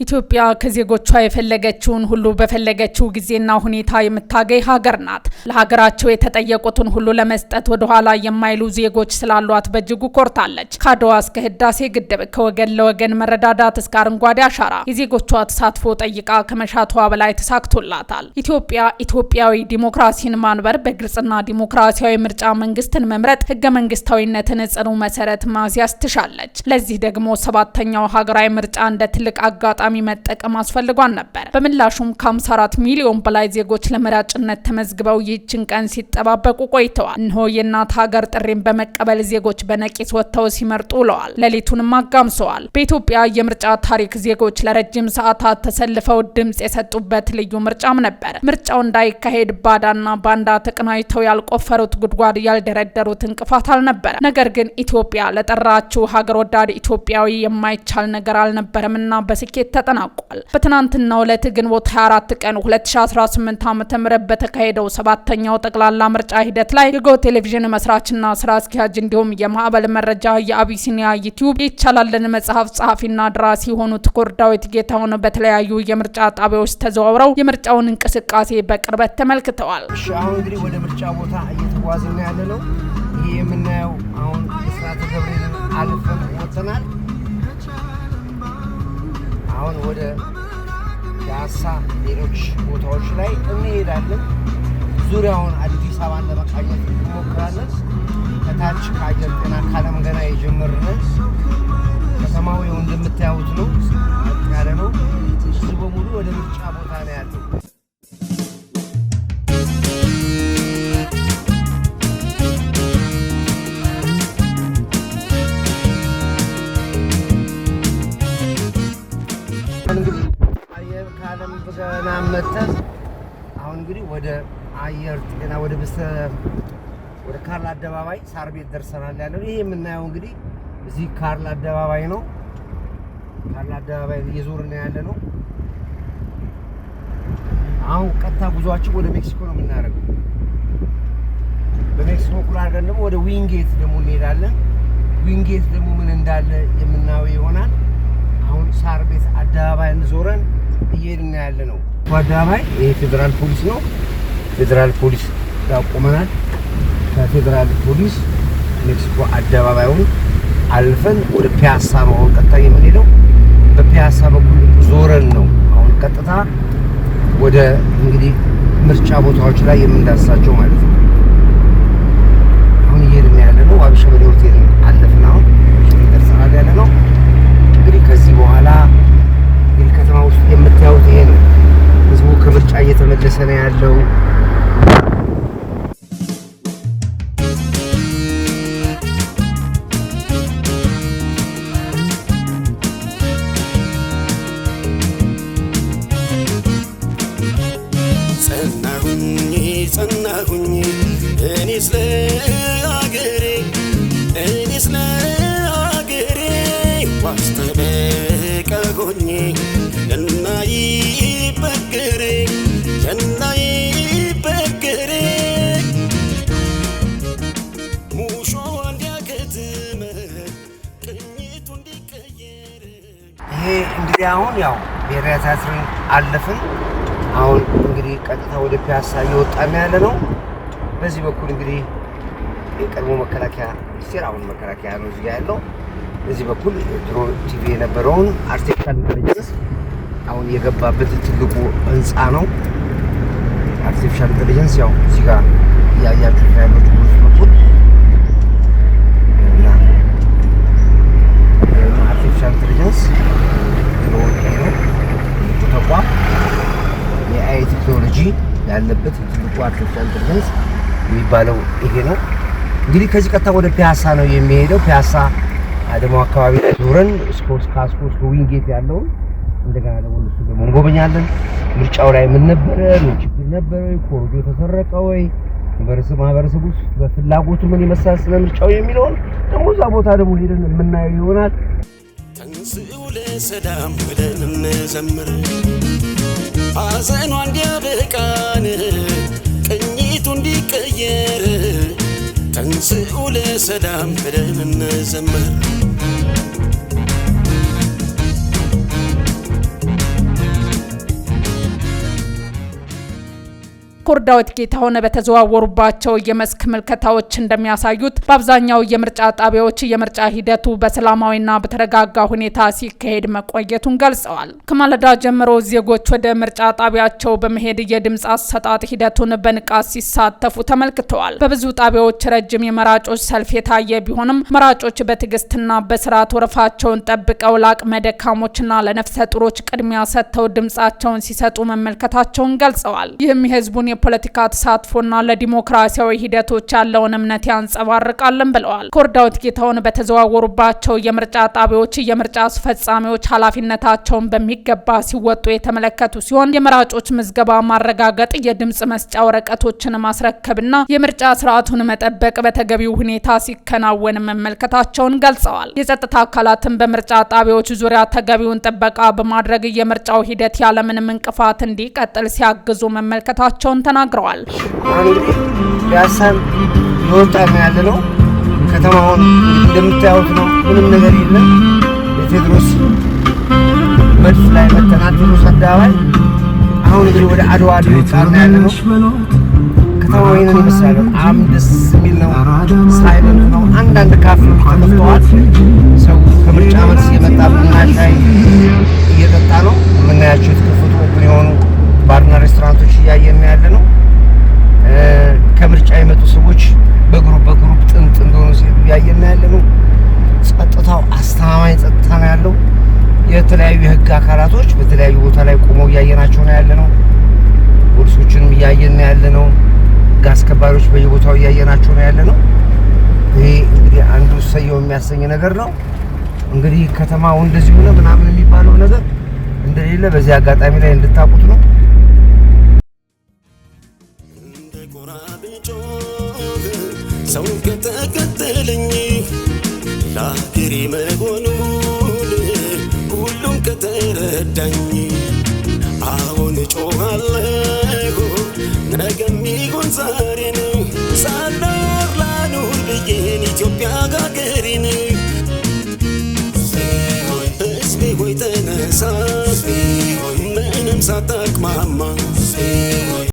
ኢትዮጵያ ከዜጎቿ የፈለገችውን ሁሉ በፈለገችው ጊዜና ሁኔታ የምታገኝ ሀገር ናት። ለሀገራቸው የተጠየቁትን ሁሉ ለመስጠት ወደ ኋላ የማይሉ ዜጎች ስላሏት በእጅጉ ኮርታለች። ከአድዋ እስከ ህዳሴ ግድብ፣ ከወገን ለወገን መረዳዳት እስከ አረንጓዴ አሻራ የዜጎቿ ተሳትፎ ጠይቃ ከመሻቷ በላይ ተሳክቶላታል። ኢትዮጵያ ኢትዮጵያዊ ዲሞክራሲን ማንበር፣ በግልጽና ዲሞክራሲያዊ ምርጫ መንግስትን መምረጥ፣ ህገ መንግስታዊነትን ጽኑ መሰረት ማስያዝ ትሻለች። ለዚህ ደግሞ ሰባተኛው ሀገራዊ ምርጫ እንደ ትልቅ አጋጣሚ መጠቀም አስፈልጓን ነበር። በምላሹም ከ54 ሚሊዮን በላይ ዜጎች ለመራጭነት ተመዝግበው ይህችን ቀን ሲጠባበቁ ቆይተዋል። እነሆ የእናት ሀገር ጥሪን በመቀበል ዜጎች በነቂስ ወጥተው ሲመርጡ ውለዋል። ሌሊቱንም አጋምሰዋል። በኢትዮጵያ የምርጫ ታሪክ ዜጎች ለረጅም ሰዓታት ተሰልፈው ድምጽ የሰጡበት ልዩ ምርጫም ነበር። ምርጫው እንዳይካሄድ ባዳና ባንዳ ተቀናጅተው ያልቆፈሩት ጉድጓድ ያልደረደሩት እንቅፋት አልነበረ። ነገር ግን ኢትዮጵያ ለጠራችው ሀገር ወዳድ ኢትዮጵያዊ የማይቻል ነገር አልነበረምና በስኬት ተጠናቋል። በትናንትናው ዕለት ግንቦት 24 ቀን 2018 ዓ.ም በተካሄደው ሰባተኛው ጠቅላላ ምርጫ ሂደት ላይ የጎ ቴሌቪዥን መስራችና ስራ አስኪያጅ እንዲሁም የማዕበል መረጃ የአቢሲኒያ ዩቲዩብ ይቻላልን መጽሐፍ ጸሐፊና ደራሲ የሆኑት ኮር ዳዊት ጌታሁን በተለያዩ የምርጫ ጣቢያዎች ተዘዋውረው የምርጫውን እንቅስቃሴ በቅርበት ተመልክተዋል። አሁን እንግዲህ ወደ ምርጫ ቦታ እየተጓዝን ያለ ነው። ይሄ የምናየው አሁን የስራተ ገብርኤልን አልፈን ወጥተናል። አሁን ወደ ፒያሳ ሌሎች ቦታዎች ላይ እንሄዳለን። ዙሪያውን አዲስ አበባን ለመቃኘት እንሞክራለን። ከታች ከአየር ጤና ካለም ገና የጀመርነው ከተማው ይኸው እንደምታዩት ነው። ያለ ነው። እሱ በሙሉ ወደ ምርጫ ቦታ ነው ያለው። ገና መተን አሁን እንግዲህ ወደ አየር ጤና ወደ ካርል አደባባይ ሳር ቤት ደርሰናል ያለው። ይሄ የምናየው እንግዲህ እዚህ ካርል አደባባይ ነው። ካርል አደባባይ እየዞርን ያለ ነው። አሁን ቀጥታ ጉዟችን ወደ ሜክሲኮ ነው የምናደርገው። በሜክሲኮ ኩል አድርገን ደግሞ ወደ ዊንጌት ደግሞ እንሄዳለን። ዊንጌት ደግሞ ምን እንዳለ የምናየው ይሆናል። አሁን ሳር ቤት አደባባይ እንዞረን እየሄድን ያለ ነው። አደባባይ ይሄ ፌደራል ፖሊስ ነው። ፌደራል ፖሊስ ያቆመናል። ከፌደራል ፖሊስ ሜክሲኮ አደባባዩን አልፈን ወደ ፒያሳ ነው አሁን ቀጥታ የምንሄደው። በፒያሳ በኩል ዞረን ነው አሁን ቀጥታ ወደ እንግዲህ ምርጫ ቦታዎች ላይ የምንዳስሳቸው ማለት ነው። አሁን እየሄድን ያለ ነው። አብሸበሌ ሆቴል አለፍን። አሁን ደርሰናል ያለ ነው። እንግዲህ ከዚህ በኋላ ከተማ ውስጥ የምታዩት ይሄ ነው። ህዝቡ ከምርጫ እየተመለሰ ነው ያለው። ጸናሁኝ እኔስ ለአገሬ ዋስተበቀሆኝ እናይ በገሬ ሙሾ እንዲያከትመ ቅኝቱ እንዲቀየር። ይሄ እንግዲህ አሁን ያው ብሔራዊ ቲያትርን አለፍን። አሁን እንግዲህ ቀጥታ ወደ ፒያሳ እየወጣን ያለ ነው። በዚህ በኩል እንግዲህ የቀድሞ መከላከያ ሚኒስቴር አሁን መከላከያ ነው እዚህ ያለው። በዚህ በኩል ድሮ ቲቪ የነበረውን አርቲፊሻል ኢንተለጀንስ አሁን የገባበት ትልቁ ህንፃ ነው። አርቲፊሻል ኢንተለጀንስ ያው እዚህ ጋር ያያችሁት ያለው ፖሊስ በኩል እና አርቲፊሻል ኢንተለጀንስ ነው ተቋም የአይ ቴክኖሎጂ ያለበት ትልቁ አርቲፊሻል ኢንተለጀንስ የሚባለው ይሄ ነው። እንግዲህ ከዚህ ቀጥታ ወደ ፒያሳ ነው የሚሄደው። ፒያሳ አደሞ አካባቢ ዞረን ስፖርት ካስኮ ዊንጌት ያለው እንደገና ደግሞ እሱ ደግሞ እንጎበኛለን። ምርጫው ላይ ምን ነበረ? ምን ችግር ነበረ? ኮሮጆ ተሰረቀ ወይ? ማህበረሰቡ በፍላጎቱ ምን ይመስላል ስለ ምርጫው የሚለውን ደግሞ እዛ ቦታ ደግሞ ሄደን የምናየው ይሆናል። ተንስኡ ለሰላም ብለን እንዘምር፣ ሐዘኗ እንዲያበቃን ቅኝቱ እንዲቀየር። ተንስኡ ለሰላም ብለን እንዘምር ክቡር ዳዊት ጌታሁን በተዘዋወሩባቸው የመስክ ምልከታዎች እንደሚያሳዩት በአብዛኛው የምርጫ ጣቢያዎች የምርጫ ሂደቱ በሰላማዊና በተረጋጋ ሁኔታ ሲካሄድ መቆየቱን ገልጸዋል። ከማለዳ ጀምሮ ዜጎች ወደ ምርጫ ጣቢያቸው በመሄድ የድምጽ አሰጣጥ ሂደቱን በንቃት ሲሳተፉ ተመልክተዋል። በብዙ ጣቢያዎች ረጅም የመራጮች ሰልፍ የታየ ቢሆንም መራጮች በትዕግስትና በስርዓት ወረፋቸውን ጠብቀው ለአቅመ ደካሞችና ለነፍሰ ጡሮች ቅድሚያ ሰጥተው ድምጻቸውን ሲሰጡ መመልከታቸውን ገልጸዋል። ይህም የህዝቡን የፖለቲካ ተሳትፎና ለዲሞክራሲያዊ ሂደቶች ያለውን እምነት ያንጸባርቃልን ብለዋል። ክቡር ዳዊት ጌታሁን በተዘዋወሩባቸው የምርጫ ጣቢያዎች የምርጫ አስፈጻሚዎች ኃላፊነታቸውን በሚገባ ሲወጡ የተመለከቱ ሲሆን የመራጮች ምዝገባ ማረጋገጥ፣ የድምጽ መስጫ ወረቀቶችን ማስረከብና የምርጫ ስርዓቱን መጠበቅ በተገቢው ሁኔታ ሲከናወን መመልከታቸውን ገልጸዋል። የጸጥታ አካላትን በምርጫ ጣቢያዎች ዙሪያ ተገቢውን ጥበቃ በማድረግ የምርጫው ሂደት ያለምንም እንቅፋት እንዲቀጥል ሲያግዙ መመልከታቸውን ተናግረዋል። ያሳን ይወጣ ያለ ነው። ከተማውን እንደምታዩት ነው። ምንም ነገር የለም። የቴዎድሮስ መድፍ ላይ መተናል። ቴዎድሮስ አደባባይ አሁን እንግዲህ ወደ አድዋ ሊወጣና ያለ ነው። ከተማው ይሄንን ይመስላል። በጣም ደስ የሚል ነው። ሳይለንት ነው። አንዳንድ ካፌዎች ተከፍተዋል። ሰው ከምርጫ መልስ እየመጣ ቡና ሻይ እየጠጣ ነው። የምናያቸው የተከፈቱ ኦፕን የሆኑ ባርና ሬስቶራንቶች እያየን ያለ ነው። ከምርጫ የመጡ ሰዎች በግሩፕ ጥንጥ እንደሆኑ እያየን ያለ ነው። ጸጥታው አስተማማኝ ጸጥታ ነው ያለው። የተለያዩ የህግ አካላቶች በተለያዩ ቦታ ላይ ቆመው እያየናቸው ነው ያለ ነው። ፖሊሶችንም እያየን ያለ ነው። ህግ አስከባሪዎች በየቦታው እያየናቸው ነው ያለ ነው። ይሄ እንግዲህ አንዱ ሰየው የሚያሰኝ ነገር ነው። እንግዲህ ከተማው እንደዚህ ሆነ ምናምን የሚባለው ነገር እንደሌለ በዚህ አጋጣሚ ላይ እንድታውቁት ነው። ሰው ከተከተለኝ ላገሬ መሆኑን ሁሉም ከተረዳኝ አሁን ጮኻለሁ ነገም ይሁን ዛሬን ሳልኖር ላኑር ብዬን ኢትዮጵያ ሀገሬን ህዝቤ ሆይ ተነሳ